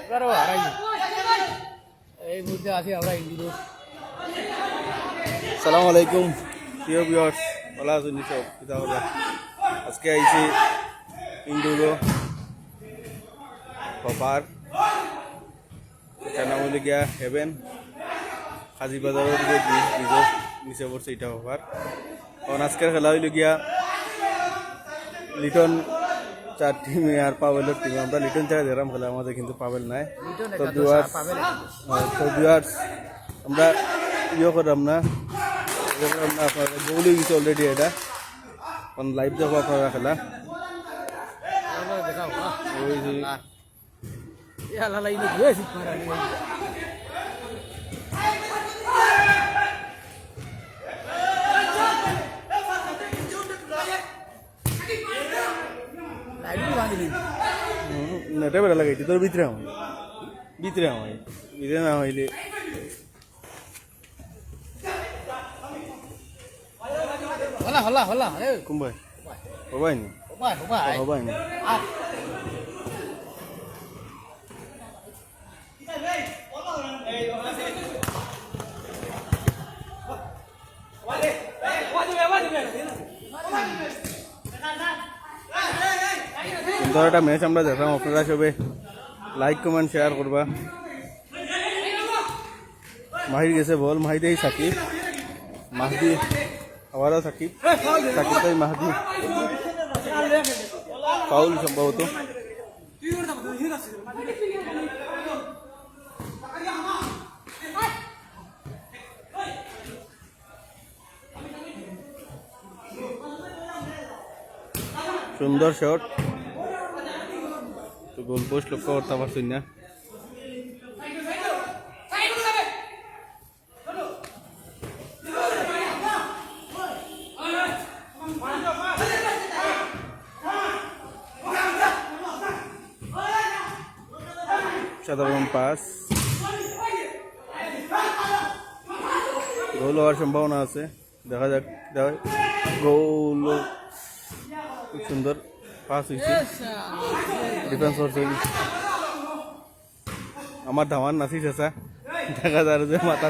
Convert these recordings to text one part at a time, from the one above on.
এবারও হারাইনি এই মুহূর্তে আছি আমরা ইন্ডিগো। সালাম আলাইকুম প্রিয় ভিউয়ার্স, ভালো আছেন সব? কিতা হলো আজকে আইছি ইন্ডিগো কপার এটা নাম হইলে গিয়া হেভেন হাজি বাজারের যে ব্রিজের নিচে পড়ছে এটা কপার। কারণ আজকের খেলা হইল গিয়া লিটন 4 টিম আর পাবেলের টিম। আমরা লিটন ছাড়া যেরাম খেলা আমাদের কিন্তু পাবেল নাই। তো ভিউয়ার্স আমরা ইয়ে করলাম না আপনারা বলে গেছে অলরেডি এটা কারণ লাইভ দেখো আপনারা খেলা ওই যে নেটে বেড়া লাগাইছি তোর ভিতরে আমার ভিতরে না হইলে হলা হলা হলা কুম্বাই হবাই নি হবাই নি সুন্দর একটা ম্যাচ আমরা দেখলাম। আপনারা সবে লাইক কমেন্ট শেয়ার করবা। মাহির গেছে বল, মাহিদেই সাকিব, মাহদি আবারও সাকিব, সাকিব তাই মাহদি ফাউল সম্ভবত। সুন্দর শট, তো গোল পোস্ট লক্ষ্য করতে পারছেন না। সাধারণ পাস, গোল হওয়ার সম্ভাবনা আছে, দেখা যাক। গোল খুব সুন্দর পাস হয়েছে, ডিফেন্স করছে আমার ধামান নাচি চেঁচা। দেখা যায় যে মাথা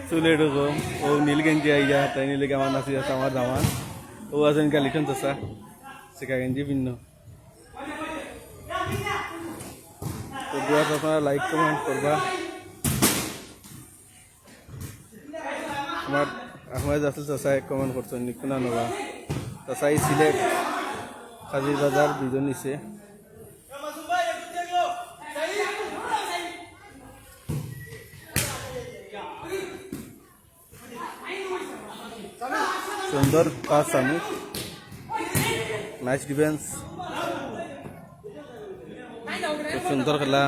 চুলে ঢুকম ও নীল গেঞ্জি আই যা তাই নিলে আমার নাচি আছে আমার ধামান। ও আছে ইনকা লিটন চেঁচা চিকা গেঞ্জি ভিন্ন। তো দুয়ার আপনারা লাইক কমেন্ট করবা। আমার আহমেদ আসল চাষায় কমেন্ট করছেন নিকুনা নবা চাষাই সিলেট কাজির বাজার দুজন নিছে। সুন্দর পাস, আমি নাইস ডিফেন্স, খুব সুন্দর খেলা।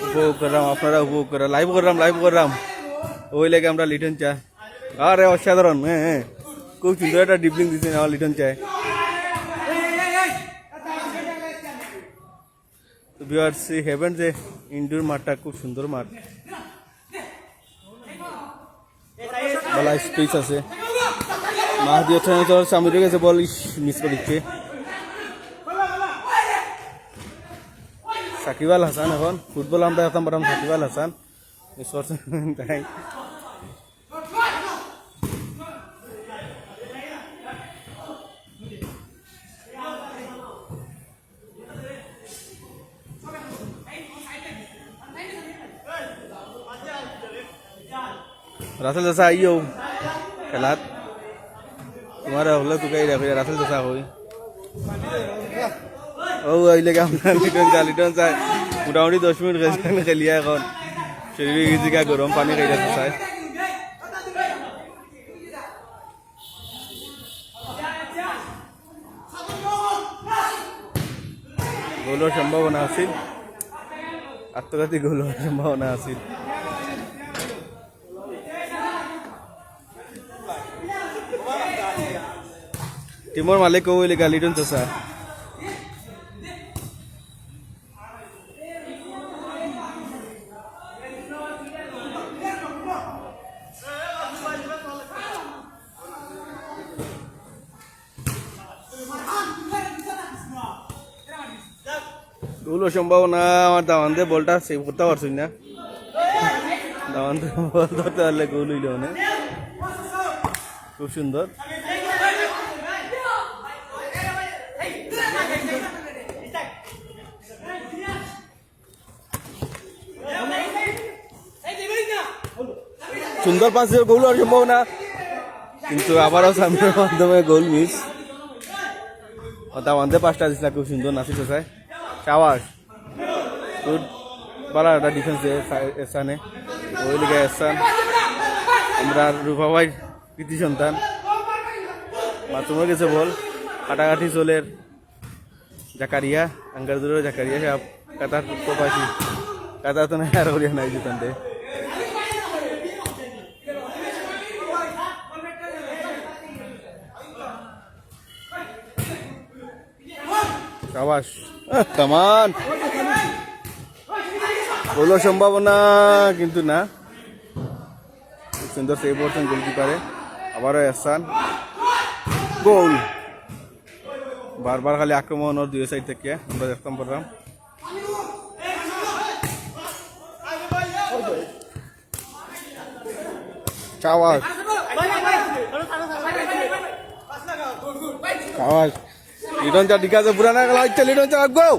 উপভোগ করলাম, আপনারা উপভোগ করা, লাইভ করলাম ওই লেগে আমরা লিটন চা। আরে অসাধারণ, হ্যাঁ খুব সুন্দর একটা ডিপলিং দিচ্ছেন আমার লিটন চায়। ভিউয়ার্স হেভেন যে ইনডোর মাঠটা খুব সুন্দর মাঠ, ভালো স্পেস আছে। মাহদি সামনে গেছে, বল মিস করে দিচ্ছে সাকিব আল হাসান। এখন ফুটবল আমরা এখন বললাম সাকিব আল হাসান মিস করছেন তাই। রাসেল চাষা আইও খেলাত তোমার হলে তোকে রাসেল চাষা হই ও আইলে লিটন চাই মোটামুটি 10 মিনিট খেলিয়া এখন শরীরে গেছি গরম পানি খাইয়া চাই। গোলের সম্ভাবনা আছিল, আত্মঘাতী গোল হওয়ার সম্ভাবনা আছিল। টিমর মালিক কইলে লিটন চাষা। গোলও সম্ভাবনা আমার দাওয়ান দিয়ে বলটা সেভ করতে পারছি না দাওয়ান দিয়ে বল ধরতে পারলে গোল হইল অনেক খুব সুন্দর সুন্দর পাস গোল হওয়ার সম্ভাবনা কিন্তু আবারও সামনের মাধ্যমে গোল মিস দাওয়ানতে পাঁচটা দিস না খুব সুন্দর নাসির চাই সাবাস তোর বালা একটা ডিফেন্স এসানে ওই লিগে এসান আমরা রূপা ভাই কৃতি সন্তান বাথরুমে গেছে বল কাটাকাটি চলের জাকারিয়া আঙ্গার দূরে জাকারিয়া সব কাতার প্রবাসী কাতার তো নাই আর করিয়া নাই দিতান্তে সাবাস কামান বলো সম্ভাবনা কিন্তু না খুব সুন্দর সেভ করছেন গোলকিপারে আবারও এসান গোল বারবার খালি আক্রমণ ওর দুই সাইড থেকে আমরা দেখতাম পারলাম সাবাস সাবাস লিটন চা ঠিক আছে পুরানা খেলা হচ্ছে লিটন চা গো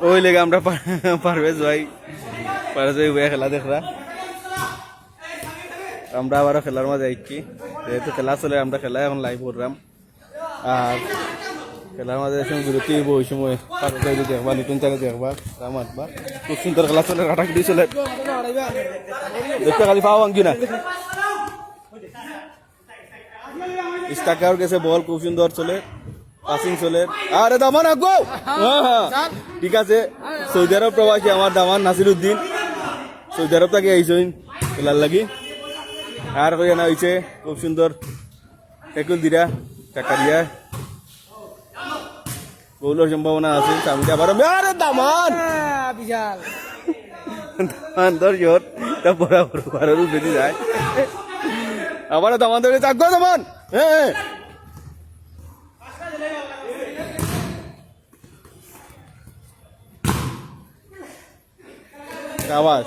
ওই লেগে আমরা পারভেজ ভাই খেলা দেখরা আমরা আবারও খেলার মাঝে আইছি যেহেতু খেলা চলে আমরা খেলা এখন লাইভ করলাম আর খেলার মাঝে বিরতি ওই সময় দেখবা নতুন চালে দেখবা রাম আটবা খুব সুন্দর খেলা চলে কাটাকুটি চলে দেখতে খালি পাওয়া ভাঙছি না স্টাকার গেছে বল খুব সুন্দর চলে পাসিং চলে আরে দামান আগো ঠিক আছে সৌদি আরব প্রবাসী আমার দামান নাসিরউদ্দিন সৌদি আরব থেকে আইসইন খেলার লাগি আর কইয়া না হয়েছে খুব সুন্দর টেকুল দিরা টাকা দিয়া গোলের সম্ভাবনা আছে সামনে আবার আরে দামান বিশাল দামান ধর জোর তা বরাবর বারোর বেশি যায় আবার দামান ধরে চাকবো দামান হ্যাঁ আওয়াজ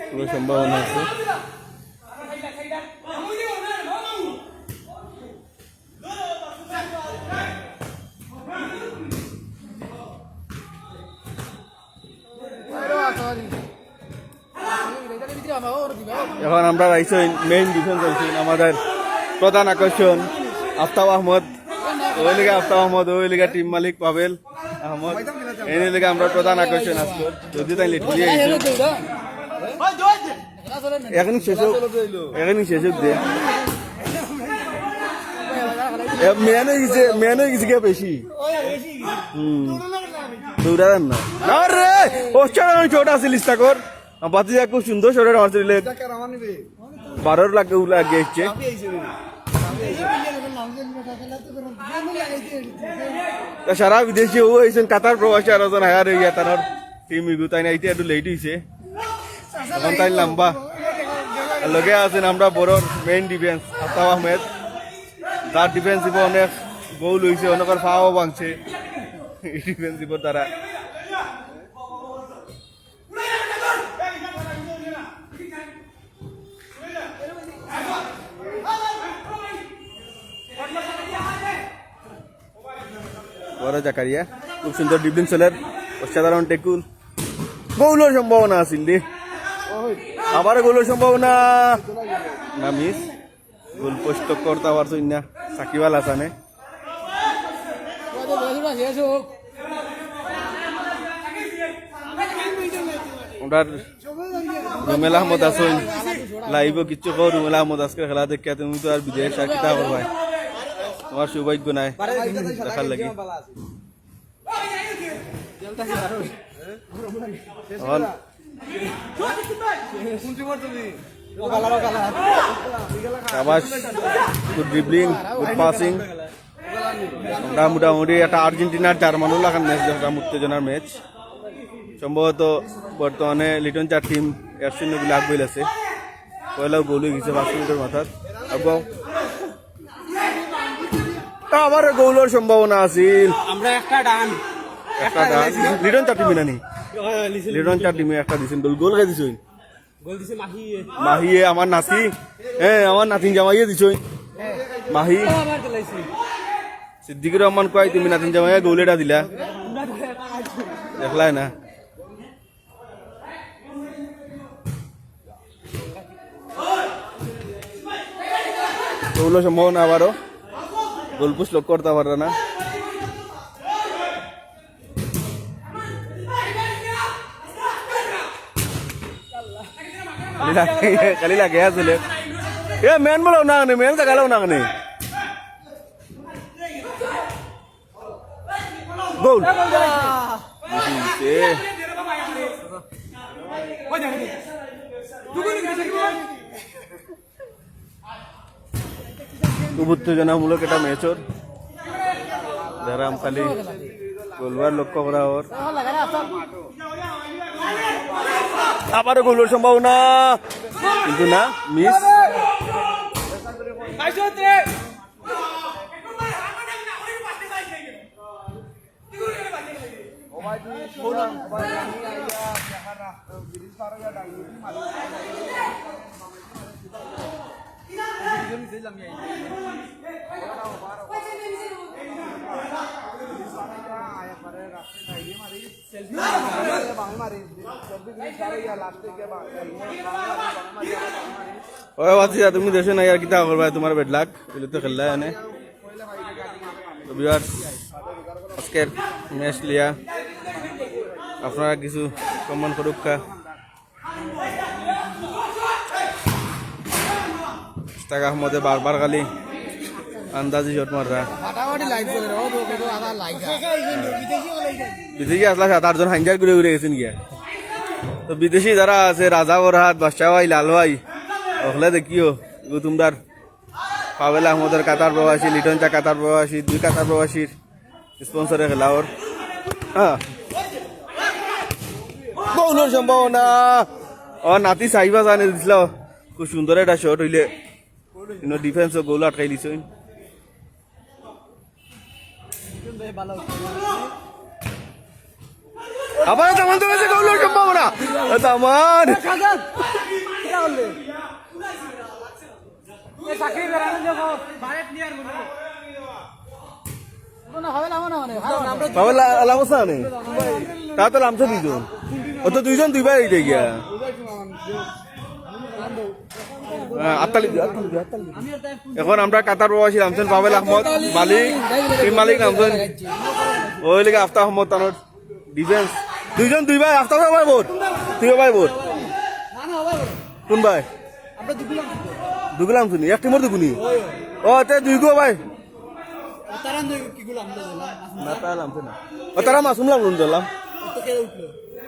পুরো সম্ভাবনা আছে এখন আমরা রাইছি মেইন ডিফেন্স আইছি আমাদের প্রধান আকর্ষণ আফতাব আহমদ ওই লিগে আফতাব আহমদ ওই লিগে টিম মালিক পাবেল আহমদ এই লিগে আমরা প্রধান আকর্ষণ আসলো যদি তাই লিট দিয়ে এখন শেষ দে মেনে গেছে কে বেশি দৌড়ান না রে ছোট আছে লিস্টা কর বাতি খুব সুন্দর শরীর আমার শরীরে 12 লাখ লাগে এসছে সারা বিদেশি ও হয়েছেন কাতার প্রবাসী আর ওজন হায়ার হয়ে তার টিম ইগু তাই না এটা একটু লেট হয়েছে এখন তাই লম্বা লগে আছেন আমরা বড়র মেইন ডিফেন্স আফতাব আহমেদ তার ডিফেন্সিভ অনেক গোল হয়েছে অনেকের ফাও ভাঙছে ডিফেন্সিভর দ্বারা বড় জাকারিয়া খুব সুন্দর ডিবলিং চলের অসাধারণ টেকুল গোলের সম্ভাবনা আছিল রে আবার গোলের সম্ভাবনা না মিস গোল পোস্ট করতে পারছই না সাকিবাল হাসানে ওটার রুমেল আহমদ আসুন লাইভ কিচ্ছু কো রুমেল আহমদ আজকে খেলা দেখে তুমি তো আর বিদেশ আর কিতা করবাই তোমার সৌভাগ্য নাই দেখার লাগি আবাস গুড ড্রিবলিং গুড পাসিং আমরা মোটামুটি একটা আর্জেন্টিনার জার্মানও লাগান ম্যাচ দেখলাম উত্তেজনার ম্যাচ সম্ভবত বর্তমানে লিটন চার টিম 1-0 বলে আগ আছে পয়লাও গোল হয়ে গেছে 5 মিনিটের মাথায় আবার গোলের সম্ভাবনা আছিল আমরা একটা ডান লিটন চার টিমে নানি লিটন চার টিমে একটা দিছেন গোল খাই দিছই গোল দিছে মাহিয়ে আমার নাতি আমার নাতিন জামাইয়ে দিছই মাহি আবার দিলাইছি সিদ্দিকুর রহমান কয় তুমি নাতিন জামাইয়া গোলেটা দিলা দেখলাই না গোলের সম্ভাবনা আবারও গোল পুশ লক্ষ্য করতে পারবে না খালি লাগে আসলে এ মেন বলো না মেন দেখালেও না গোল খুব উত্তেজনামূলক একটা ম্যাচর যারা খালি গোলবার লক্ষ্য করা ওর আবারও গোলের সম্ভাবনা কিন্তু না মিস তুমি দেশে নাই আর কিতা করবা তোমার বেড লাক বলে তো খেললা এনে তো ভিউয়ার্স আজকের ম্যাচ লিয়া আপনারা কিছু সম্মান করুক মুস্তাক আহমদে বারবার খালি আন্দাজি শট মাররা বিদেশি আসলা 7-8 জন হাইঞ্জার ঘুরে ঘুরে গেছেন গিয়া তো বিদেশি যারা আছে রাজা বরহাত বাদশাহ ভাই লাল ভাই ওখলে দেখিও তোমরার পাবেল আহমদের কাতার প্রবাসী লিটন চা কাতার প্রবাসী 2 কাতার প্রবাসীর স্পন্সরে খেলা ওর গোলের সম্ভাবনা ও নাতি সাইবা জানে দিছিল খুব সুন্দর একটা শট হইলে ডিফেন্সও গোল আটকাই দিছে আবার তামান তো গোলের সম্ভাবনা তামান পাবেল আলামসা নেই তা তো লামছে দুইজন ও তো দুইজন দুইবার এইটা গিয়া এখন আমরা কাতার প্রবাসী নামছেন পাবেল আহমদ মালিক টিম মালিক নামছেন ওই লেগে আফতাব আহমদ তানোর ডিফেন্স দুইজন দুইবার আফতাব ভাই ভোট তুইও ভাই ভোট কোন ভাই দুগুলাম শুনি এক টিমর দুগুনি ও তে দুই গো ভাই না তারা নামছে না ও তারা মাসুম লাম ধরলাম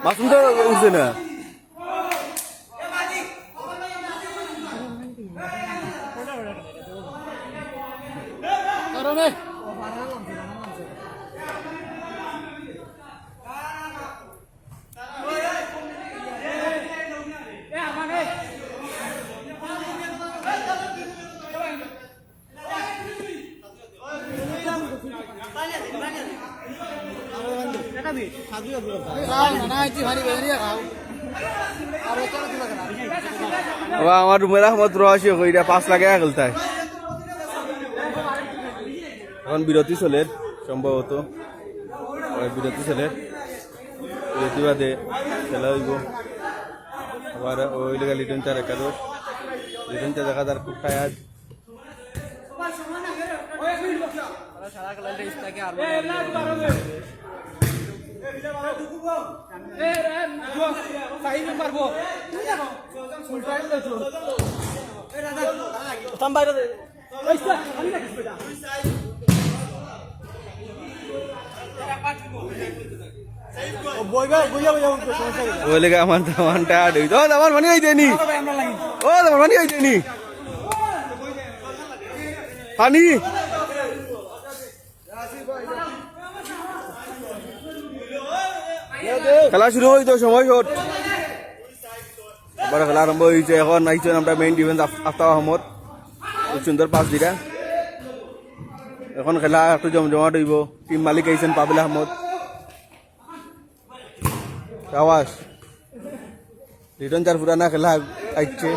মাসুম তো উঠছে না আমার রুমের আহমদ রহাসি কইরা 5 লাখ টাকা খেলতায় এখন বিরতি চলে সম্ভবত বিরতি চলে বিরতি বাদে খেলা হইব আবার ওই লেগে লিটন চার একাদশ লিটন চা দেখা তার খুব টায়ার্ড ওই লেগে আমার টায়ার্ড হইতো আমার মানে দেনি ও পানি আইছে নি পানি খেলা শুরু হইতো সময় শট এবার খেলা আরম্ভ হয়েছে এখন আইছেন আমরা মেইন ডিফেন্স আফতাব আহমদ খুব সুন্দর পাস দিরা এখন খেলা একটু জমজমাট হইব টিম মালিক আইছেন পাবেল আহমদ আওয়াজ রিটন চার পুরানা খেলা আইছে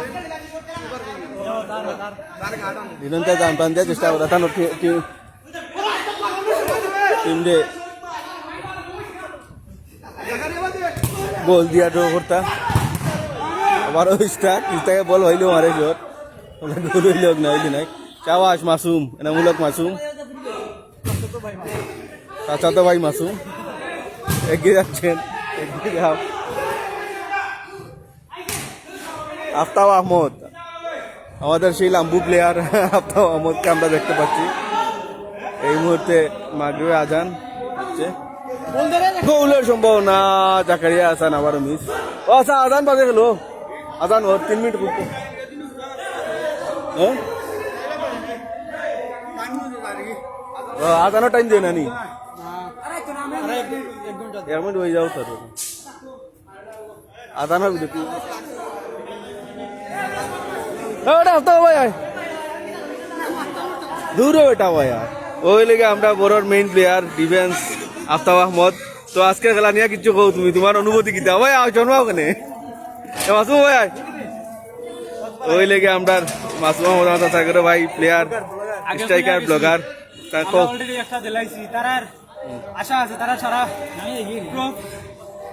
রিটন চার জানতাম দিয়ে চেষ্টা করা তার টিম ডে গোল দিয়া ড্র করতা আবার স্টাকে বল হইলেও মারে জোর গোল হইলে না হইলে নাই চাওয়াজ মাসুম এনামূলক মাসুম চাচাতো ভাই মাসুম এগিয়ে যাচ্ছেন এগিয়ে যাও আফতাব আহমদ আমাদের সেই লাম্বু প্লেয়ার আফতাব আহমদকে আমরা দেখতে পাচ্ছি এই মুহূর্তে মাগরিবের আজান হচ্ছে গোলের সম্ভাবনা জাকারিয়া হাসান আবারও মিস ও আচ্ছা আজান বাজে গেল আজান ওর 3 মিনিট করতে আজানো টাইম দিয়ে না নি 1 মিনিট হয়ে যাও স্যার আজানো দেখি হতো ভাই দূর বেটা ভাই ওই লেগে আমরা বড়োর main player defence Aftab Ahmed তো আজকের খেলা নিয়ে কিছু কও তুমি তোমার অনুভূতি কি দাও ভাই জন্মাও কেনে মাসুম ভাই ওই লেগে আমরা মাসুম আহমদ আমাদের সাগর ভাই প্লেয়ার স্ট্রাইকার ব্লগার তাকে অলরেডি একটা দিলাইছি তারার আশা আছে তারা সারা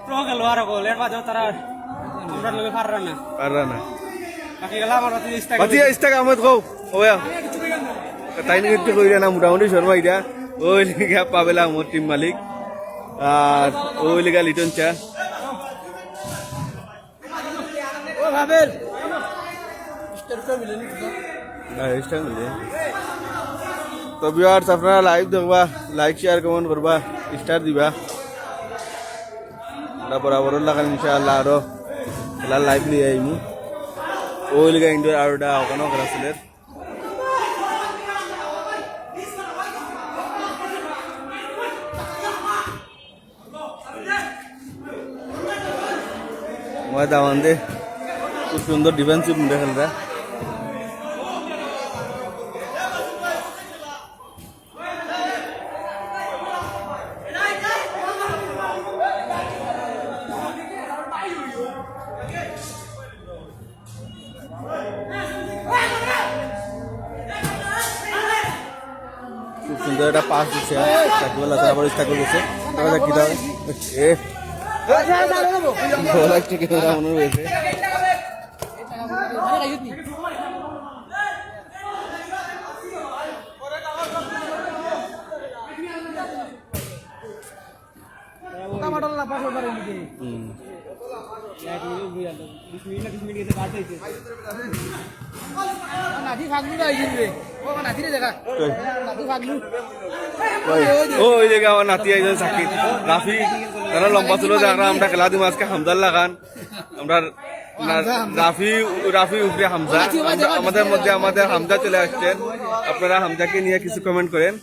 প্রো খেলোয়াড় হল এর মাঝে তারা আমরা লগে পাররা না বাকি গেলা আমার ইস্তাক আহমদ কও ওয়া তাই নিতে কইরা না মোটামুটি শর্মা ইরা ওই লেগে পাবেল আহমদ টিম মালিক আর ওই লেগে লিটন চা ও ভাবেল তো ভিউয়ার্স আপনারা লাইভ দেখবা লাইক শেয়ার কমেন্ট করবা স্টার দিবা আমরা বরাবর লাগান ইনশাআল্লাহ আরো খেলা লাইভ নিয়ে আইমু ওই লেগে ইন্ডোর আরোটা ওখানেও খেলা ছিল দাওয়ান দে খুব সুন্দর ডিফেন্সিভ খেলরা খুব সুন্দর একটা পাস দিচ্ছে সাকিবুল হাসান আবার ইস্তাক করেছে তাহলে কি দাও এ গোল একটা ক্যামেরা মনে হয়েছে ওই জায়গা আমার নাতি আইজন সাকিব রাফি তারা লম্বা ছিল যারা আমরা খেলা দিব আজকে হামদাল্লাহ খান আমরা রাফি উপরে হামজা আমাদের মধ্যে আমাদের হামজা চলে আসছেন আপনারা হামজাকে নিয়ে কিছু কমেন্ট করেন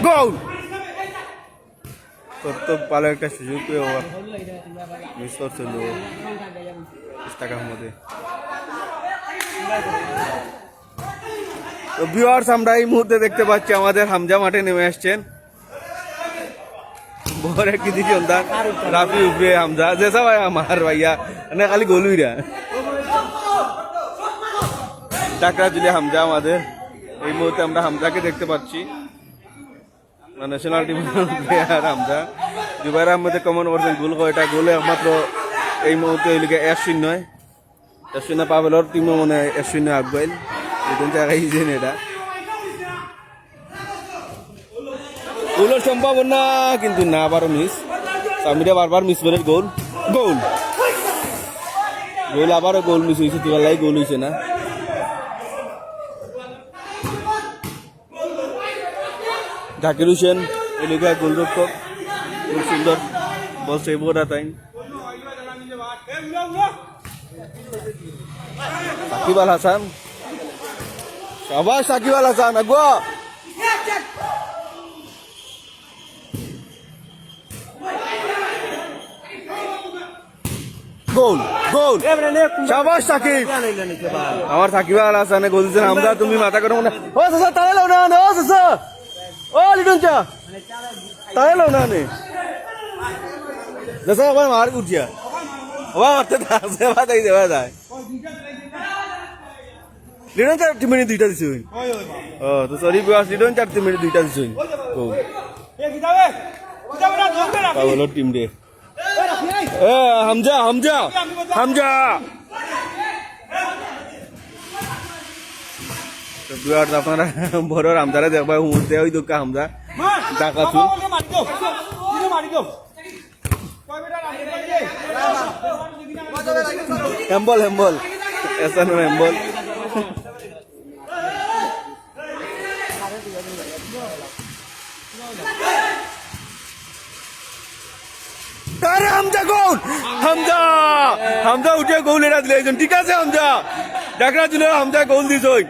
গোল তো ভালো একটা সুযোগ মিস করছিল ইস্তাক আহমদে তো ভিউয়ার্স আমরা এই মুহূর্তে দেখতে পাচ্ছি আমাদের হামজা মাঠে নেমে আসছেন বড় কি দিকে সন্তান রাফি উপরে হামজা জেসা ভাই আমার ভাইয়া না খালি গোলুইরা টাকরা দিলে হামজা আমাদের এই মুহূর্তে আমরা হামজাকে দেখতে পাচ্ছি national team player Hamza Zubair আহমেদের কমন করছেন গোল কয়টা গোলে একমাত্র এই মুহূর্তে ওইদিকে 1-0 পাবেলর টিমও মনে হয় 1-0 আগবাইল এদিন জায়গায় ইজেন এটা গোলের সম্ভাবনা কিন্তু না আবারও মিস সামিরা বারবার মিস করে গোল গোল গোল আবারও গোল মিস হয়েছে তোলালাই গোল হয়েছে না জাকির হোসেন এলাকা গোলরক্ষক খুব সুন্দর বল সেভ করা তাই সাকিব আল হাসান সবাই সাকিব আল হাসান আগুয়া গোল গোল শাবাশ সাকিব আমার সাকিব আল হাসানে গোল দিয়েছেন আমরা তুমি মাথা করো না ও সাসা তালে লাও না ও সাসা ও লিটন চা তালে লাও না নে जैसा अपन मार उठिया वाह मारते से बात आई देवा যায় লিটন চার মিনিট দুইটা দিছে ও তো সরি বিয়াস লিটন 4 মিনিট দুইটা দিছে গোল এ কিতাবে কিতাবে না ধরবে না পাবলো টিম রে এ হামজা হামজা হামজা তো বিয়ার আপনারা বড় আমদারে দেখবা হুমতে ওই দোকা হামজা ডাকাতু মারি দাও হেম্বল হেম্বল এসা নো হেম্বল আরে হামজা গোল হামজা হামজা উঠে গোল এরা দিলেন ঠিক আছে হামজা ডাকরা দিল হামজা গোল দিছই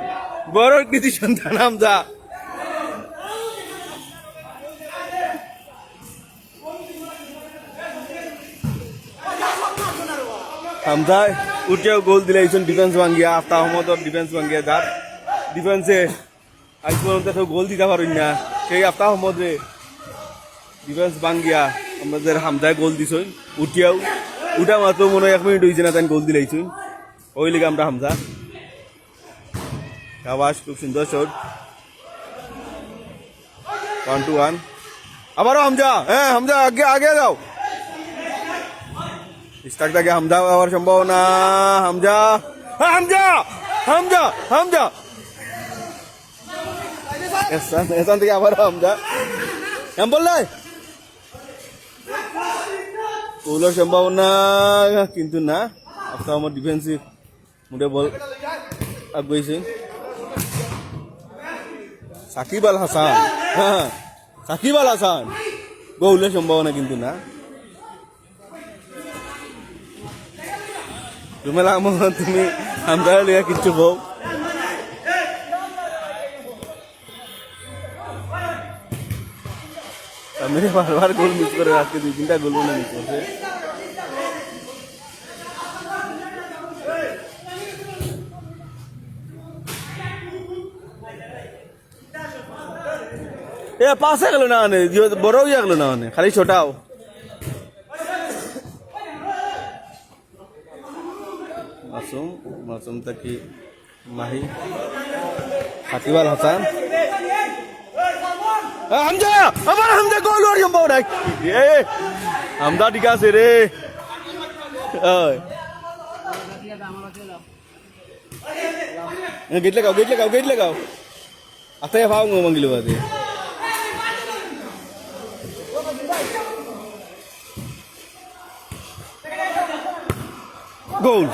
বড় কৃতি সন্তান হামজা হামজা উঠেও গোল দিলেছেন ডিফেন্স ভাঙ্গিয়া আফতা আহমদর ডিফেন্স ভাঙ্গিয়া যার ডিফেন্সে আজ পর্যন্ত কেউ গোল দিতে পারেন না সেই আফতা আহমদে ডিফেন্স ভাঙ্গিয়া আমাদের হামজায় গোল দিছই উঠিয়াও উঠা মাত্র মনে হয় 1 মিনিট হয়েছে না তাই গোল দিলেছেন ওই লিগে আমরা হামজা আওয়াজ খুব সুন্দর শট 1-1 আবারও হামজা হ্যাঁ হামজা আগে আগে যাও স্টার্ট থেকে হামজা হওয়ার সম্ভাবনা হামজা হামজা হামজা হামজা এসান থেকে আবার হামজা এম বললাই গোলের সম্ভাবনা কিন্তু না আপনার আমার ডিফেন্সিভ মুডে বল আগুয়েছে সাকিব আল হাসান হ্যাঁ সাকিব আল হাসান গোলের সম্ভাবনা কিন্তু না রুমেলা তুমি আমরা লিয়া কিচ্ছু বউ আমি বারবার গোল মিস করে আজকে 2-3টা গোল মনে মিস করছে এ পাশে গেল না মানে বড় হয়ে গেল না মানে খালি ছোটাও মাসুম মাসুম তাকি মাহি সাকিব আল হাসান হামজা আবার হামজা গোল ওর সম্ভাবনা এ হামজা ঠিক আছে রে গেট লাগাও আতায় ভাও মঙ্গিল বাদে গোল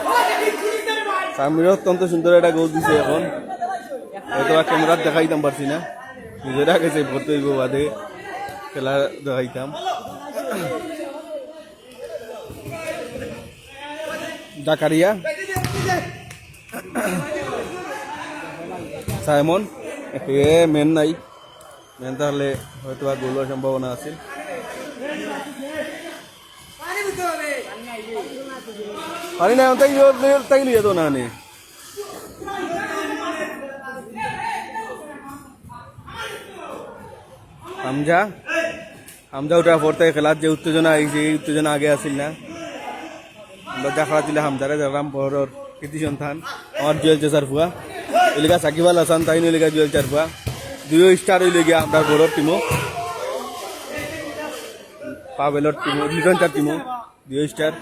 সামির অত্যন্ত সুন্দর একটা গোল দিছে এখন হয়তো ক্যামেরা দেখাইতাম পারছি না নিজের আগে সেই ভর্তি হইব বাদে খেলা দেখাইতাম জাকারিয়া সাইমন এ মেন নাই মেন তাহলে হয়তো আর গোলের সম্ভাবনা আছে পানি না তাই লিয়ে তো না নে হামজা হামজা ওটা পড়তে খেলার যে উত্তেজনা আইছে এই উত্তেজনা আগে আসিল না আমরা দেখা দিলে হামজারে দেখলাম বড়র কৃতি সন্তান আমার জুয়েল চেসার ফুয়া এলাকা সাকিব আল হাসান তাই এলাকা জুয়েল চার ফুয়া 2 স্টার হইলে গিয়া আমরা বড়র টিমও পাবেলর টিমও লিটন চার টিমও 2 স্টার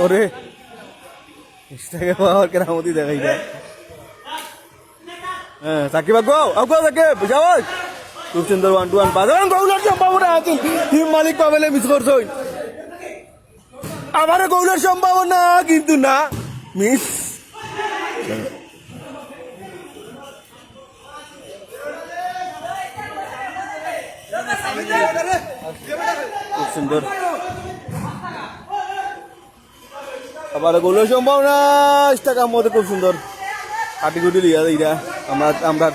ওরে ইস্তাকে পাওয়ার কেরামতি দেখাই যায় হ্যাঁ সাকিব আগুয়া সাকিব যাওয়াজ খুব সুন্দর 1-1 পাস গৌলের সম্ভাবনা আছে টিম মালিক পাবেলে মিস করছই আবার গৌলের সম্ভাবনা কিন্তু না মিস খুব সুন্দর আবার গোল সম্ভাবনা ইস্টাকার মধ্যে খুব সুন্দর কাটিকুটি লিয়া এইটা আমরা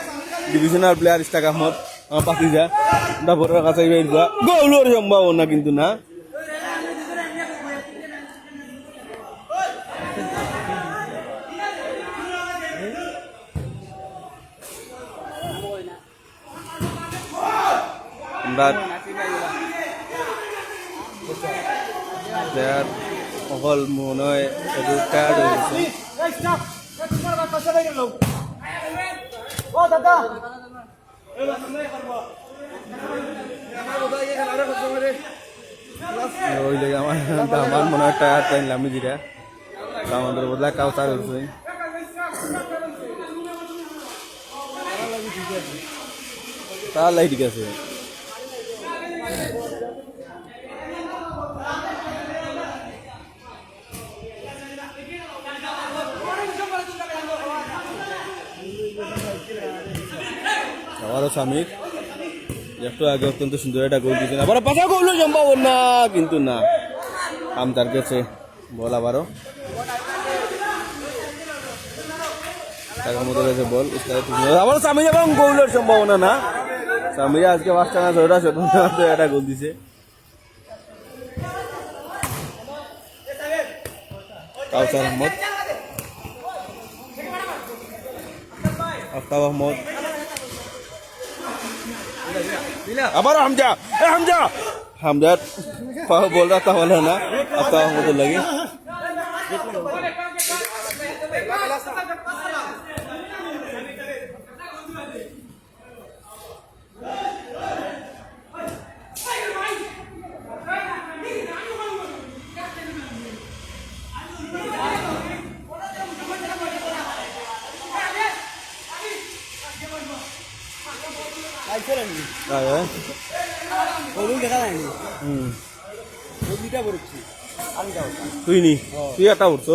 ডিভিশনাল প্লেয়ার ইস্টাকার মত আমার পাতি যা আমরা বড় কাছে গোলের সম্ভাবনা কিন্তু না আমরা প্লেয়ার অকল মনে হয় একটু টায়ার্ড হয়ে গেছে ওই লেগে আমার মনে হয় টায়ার টাইম লামি দিরা আমাদের বদলা কাউ চার হচ্ছে তাহলে ঠিক আছে আবারও সামির একটু আগে অত্যন্ত সুন্দর একটা গোল দিয়েছেন আবার পাশা গোল সম্ভাবনা কিন্তু না তার কাছে বল আবারও টাকার মতো গেছে বল আবার সামির এবং গোলের সম্ভাবনা না সামির আজকে পাঁচটা না ছয়টা একটা গোল দিছে কাউসার আহমদ আফতাব আহমদ আবার হামজা হামজার বল রাখা হলো না আফতাব আহমদের লাগে তুই নি তুই একটা উঠছো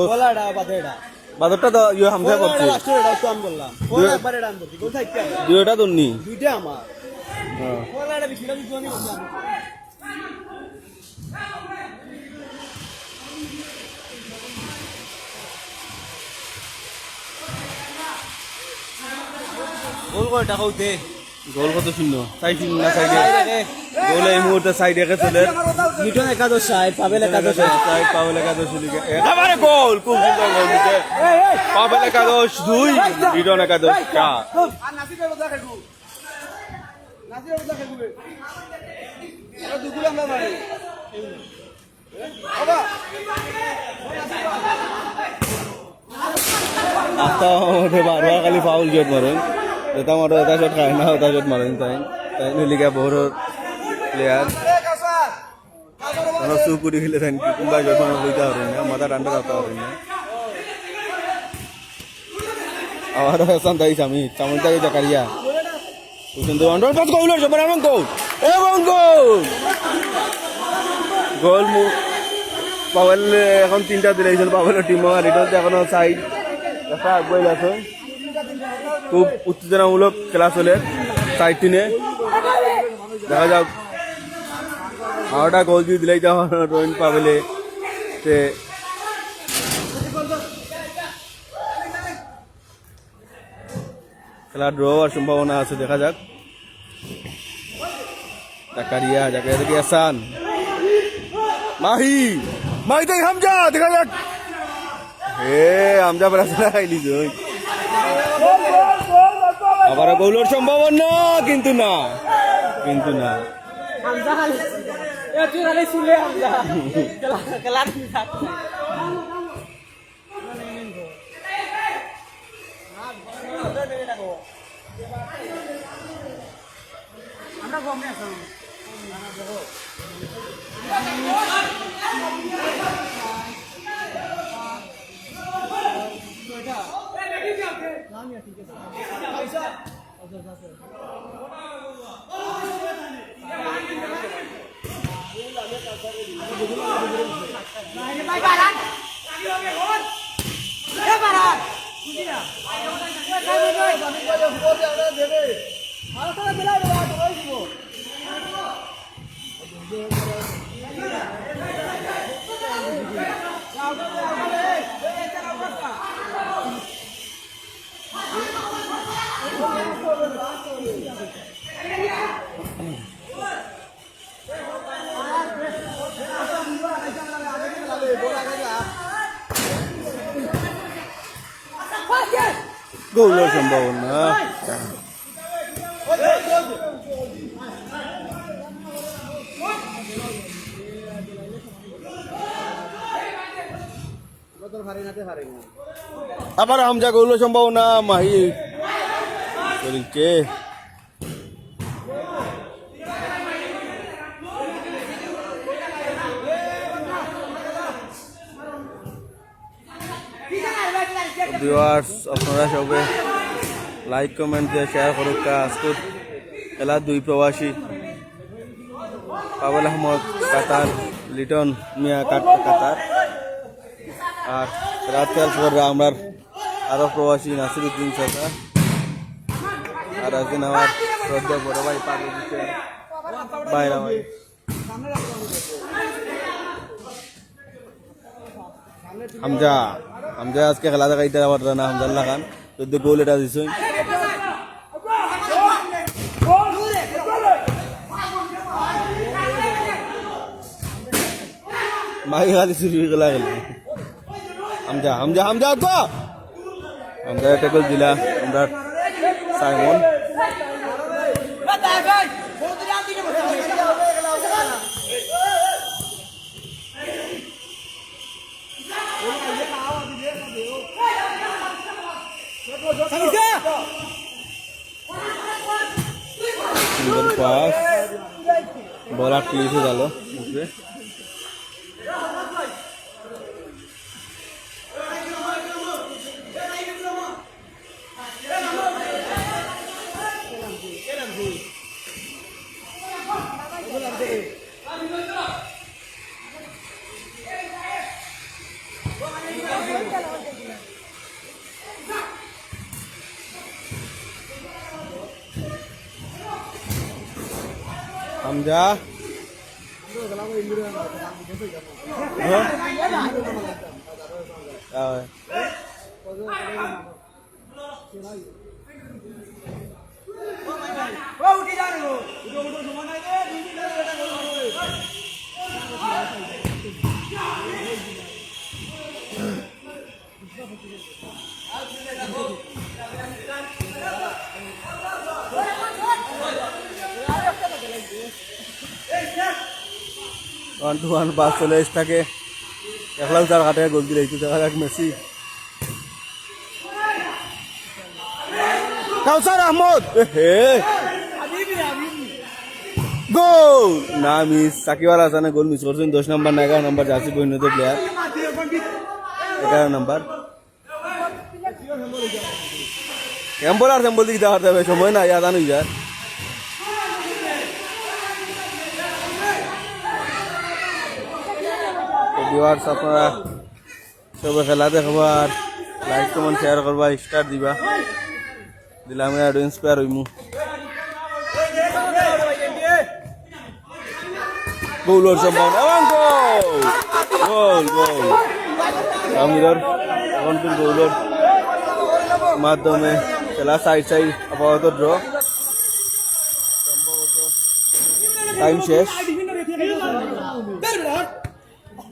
বাদরটা তো ইয়ে হামজা করছে দুইটা তোর নি গোল কয়টা কইতে গোল কত শূন্য সাইড না সাইডে গোল এই মুহূর্তে সাইডে চলে লিটন একাদশ সাইড পাবেল একাদশ সাইড পাবেল একাদশ লিগে একেবারে গোল খুব সুন্দর গোল দিতে পাবেল একাদশ 2 লিটন একাদশ 4 বারবার খালি ফাউল জট মারেন এটা আমার এটা শট খায় না ওটা শট মারেন তাই লিগা বড় প্লেয়ার কোনো সুপুরি খেলে থাকেন কিংবা জট মারা লইতে পারেন না মাথা ডান্ডা রাখতে পারেন না আমার সান্তাই চামিনটাই জাকারিয়া সুন্দর আন্ডার পাস গোল হলো সবার এবং গোল পাওয়েল এখন 3টা দিলেছিল পাওয়েলের টিম আর এটা এখনো সাইড দেখা আগুয়াই আছে খুব উত্তেজনামূলক খেলা চলে সাইড টিনে দেখা যাক আরটা গোল দিয়ে দিলেই তো রোহিন পাবেলে খেলা ড্র হওয়ার সম্ভাবনা আছে দেখা যাক জাকারিয়া দেখি আসান মাহি তাই হামজা দেখা যাক হামজা প্রার্থনা খাইলি আবার গোলের সম্ভাবনা কিন্তু না আমরা গমে আছো গোলের সম্ভাবনা আবার হামজা গোলের সম্ভাবনা মাহি শরীরকে ভিউয়ার্স আপনারা সবে লাইক কমেন্ট দিয়ে শেয়ার করুক আজকের খেলা দুই প্রবাসী পাবেল আহমদ কাতার লিটন মিয়া কাতার আর রাত খেয়াল কররা আমরা আরো প্রবাসী নাসিরুদ্দিন সরকার আর একদিন আমার শ্রদ্ধা বড় ভাই পাগল দিচ্ছে বাইরা ভাই হামজা হামজা আজকে খেলা দেখাইতে পারত না হামজাল্লাহ খান যদি গোল এটা দিছ মাই খালি চুরি খেলা খেলে হামজা হামজা হামজা তো হামজা একটা গোল দিলা আমরা সাইমন সুন্দর পাস বল আটকে এসে গেল উপরে Hamza one two one pass চলে এসে থাকে একলাও তার হাতে গোল দিলে একটু দেখা যাক মেসি কাউসার আহমদ হে গোল না miss Shakib Al হাসানে goal miss করছেন 10 নম্বর না 11 নম্বর জার্সি পরিণত প্লেয়ার 11 নম্বর এম্বল আর এম্বল দিকে দেখাতে হবে সময় না ইয়াদ আনুই যায় ভিউয়ার্স আপনারা সবাই খেলা দেখবার লাইক কমেন্ট শেয়ার করবা স্টার দিবা দিলে আমি আরো ইন্সপায়ার হইমু গোলের সম্ভাবনা এবং গোল গোল আমিরার এখন গোলের মাধ্যমে খেলা সাইড সাইড আপাতত ড্র সম্ভবত টাইম শেষ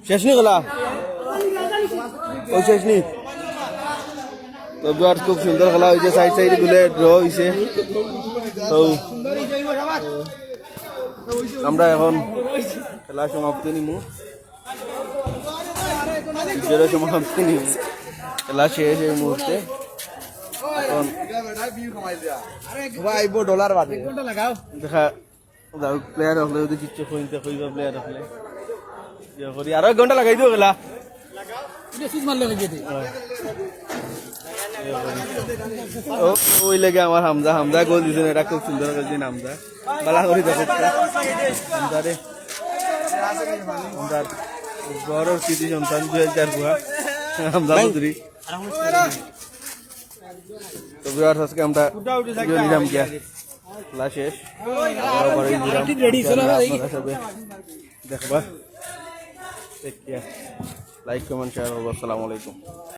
শেষ নি খেলা ও শেষ নি তো দুয়ার খুব সুন্দর খেলা হয়েছে সাইড সাইড গুলে ড্র হয়েছে তো আমরা এখন খেলা সমাপ্তি নিমু সমাপ্তি নিমু খেলা শেষ এই মুহূর্তে এখন ডলার বাদে দেখা প্লেয়ার হলে যদি কিচ্ছু কইতে কইবা প্লেয়ার হলে করি আর 1 ঘন্টা লাগাই দিও খেলা ওই লেগে আমার হামজা হামজা গোল দিয়েছেন এটা খুব সুন্দর করেছেন হামজা বালা করি দেখো হামজা রে হামজার বড় কৃতি সন্তান 2004 বুয়া হামজা চৌধুরী তো ভিউয়ার্স আজকে আমরা ভিডিও নিলাম গিয়া খেলা শেষ আবার এই দিলাম আপনারা সবে দেখবা লাইক কমেন্ট শেয়ার করবো। আসসালামু আলাইকুম।